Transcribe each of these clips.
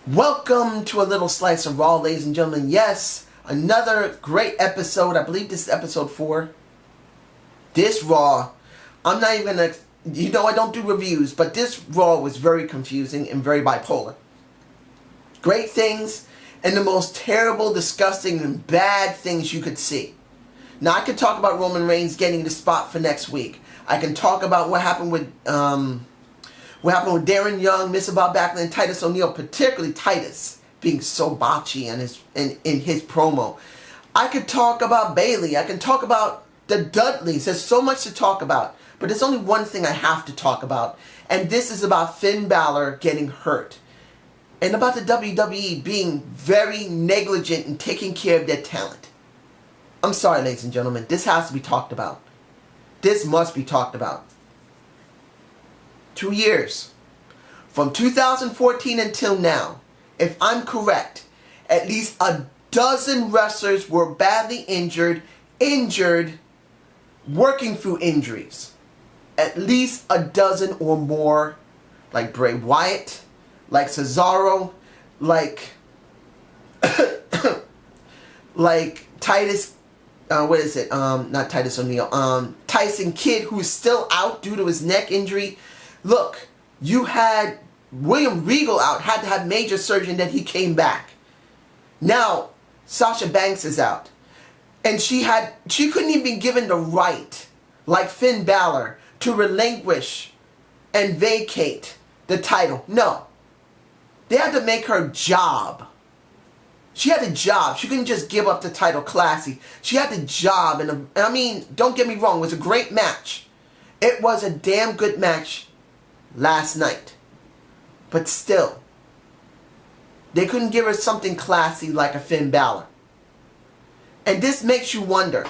Welcome to a little slice of Raw, ladies and gentlemen. Yes, another great episode. I believe this is episode 4. This Raw, I'm not even gonna, I don't do reviews, but this Raw was very confusing and very bipolar. Great things and the most terrible, disgusting, and bad things you could see. Now, I could talk about Roman Reigns getting the spot for next week. I can talk about what happened with Darren Young, Mr. Bob Backlund, and Titus O'Neil, particularly Titus being so botchy in his promo. I could talk about Bayley. I can talk about the Dudleys. There's so much to talk about. But there's only one thing I have to talk about. And this is about Finn Balor getting hurt. And about the WWE being very negligent in taking care of their talent. I'm sorry, ladies and gentlemen. This has to be talked about. This must be talked about. 2 years. From 2014 until now, if I'm correct, at least a dozen wrestlers were badly injured, working through injuries. At least a dozen or more, like Bray Wyatt, like Cesaro, like Titus, not Titus O'Neil, Tyson Kidd, who's still out due to his neck injury. Look, you had William Regal out, had to have major surgery, and then he came back. Now, Sasha Banks is out. And she couldn't even be given the right, like Finn Balor, to relinquish and vacate the title. No. They had to make her job. She had a job. She couldn't just give up the title classy. She had the job. And I mean, don't get me wrong, it was a great match. It was a damn good match last night. But still, they couldn't give her something classy like a Finn Balor. And this makes you wonder.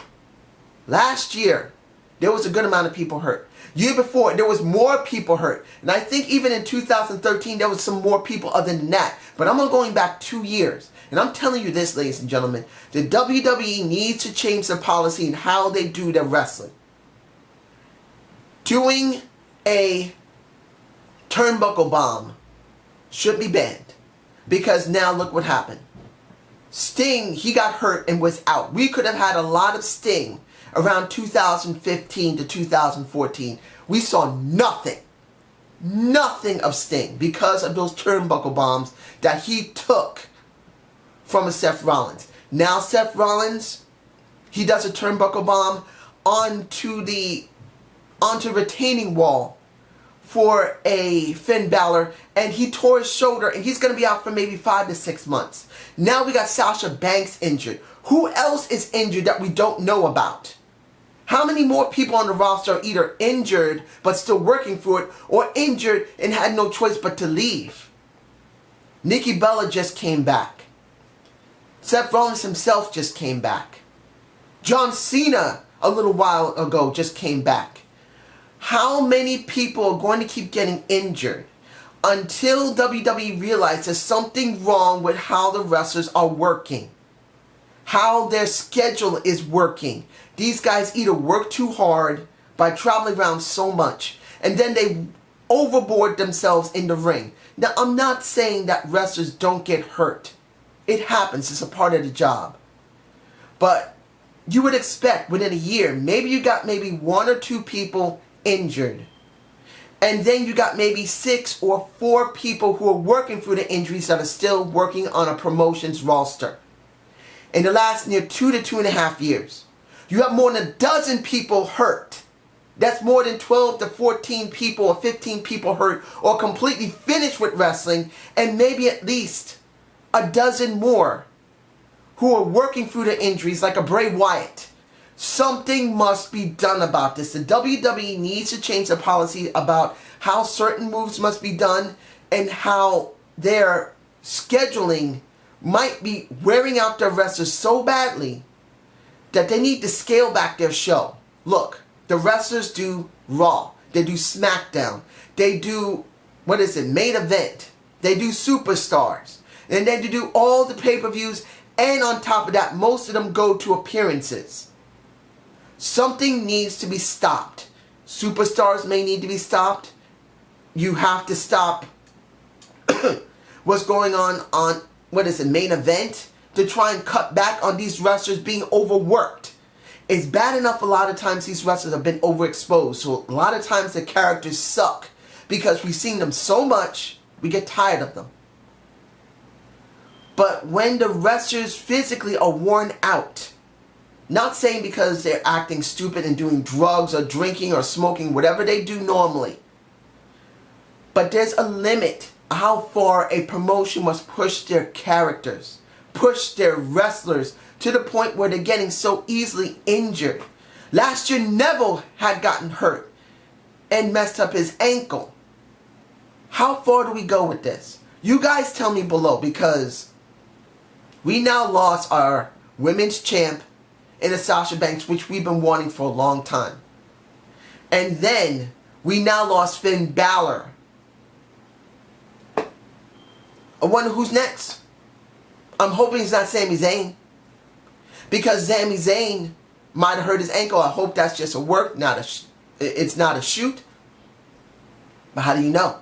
Last year, there was a good amount of people hurt. Year before, there was more people hurt. And I think even in 2013, there was some more people other than that. But I'm going back 2 years. And I'm telling you this, ladies and gentlemen. The WWE needs to change their policy in how they do their wrestling. Doing a turnbuckle bomb should be banned. Because now look what happened. Sting, he got hurt and was out. We could have had a lot of Sting around 2015 to 2014. We saw nothing of Sting because of those turnbuckle bombs that he took from a Seth Rollins. Now Seth Rollins, he does a turnbuckle bomb onto retaining wall for a Finn Balor, and he tore his shoulder, and he's going to be out for maybe 5 to 6 months. Now we got Sasha Banks injured. Who else is injured that we don't know about? How many more people on the roster are either injured but still working through it, or injured and had no choice but to leave? Nikki Bella just came back. Seth Rollins himself just came back. John Cena a little while ago just came back. How many people are going to keep getting injured until WWE realizes there's something wrong with how the wrestlers are working? How their schedule is working. These guys either work too hard by traveling around so much, and then they overboard themselves in the ring. Now, I'm not saying that wrestlers don't get hurt. It happens. It's a part of the job. But you would expect within a year, maybe you got maybe 1 or 2 people injured. And then you got maybe 6 or 4 people who are working through the injuries that are still working on a promotions roster. In the last near 2 to 2.5 years, you have more than a dozen people hurt. That's more than 12 to 14 people or 15 people hurt or completely finished with wrestling, and maybe at least a dozen more who are working through the injuries like a Bray Wyatt. Something must be done about this. The WWE needs to change the policy about how certain moves must be done and how their scheduling might be wearing out their wrestlers so badly that they need to scale back their show. Look, the wrestlers do Raw. They do SmackDown. They do, main event. They do Superstars. And then they do all the pay-per-views. And on top of that, most of them go to appearances. Something needs to be stopped. Superstars may need to be stopped. You have to stop what's going on what is it, main event, to try and cut back on these wrestlers being overworked. It's bad enough a lot of times these wrestlers have been overexposed, so a lot of times the characters suck because we've seen them so much, we get tired of them. But when the wrestlers physically are worn out, not saying because they're acting stupid and doing drugs or drinking or smoking, whatever they do normally, but there's a limit how far a promotion must push their characters, push their wrestlers to the point where they're getting so easily injured. Last year, Neville had gotten hurt and messed up his ankle. How far do we go with this? You guys tell me below, because we now lost our women's champ in Sasha Banks, which we've been wanting for a long time. And then we now lost Finn Balor. I wonder who's next. I'm hoping it's not Sami Zayn, because Sami Zayn might have hurt his ankle. I hope that's just a work, it's not a shoot. But how do you know?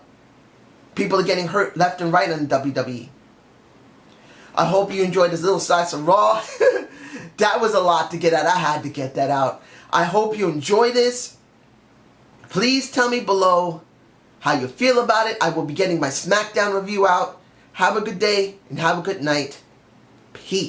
People are getting hurt left and right in WWE. I hope you enjoyed this little slice of Raw. That was a lot to get out. I had to get that out. I hope you enjoy this. Please tell me below how you feel about it. I will be getting my SmackDown review out. Have a good day and have a good night. Peace.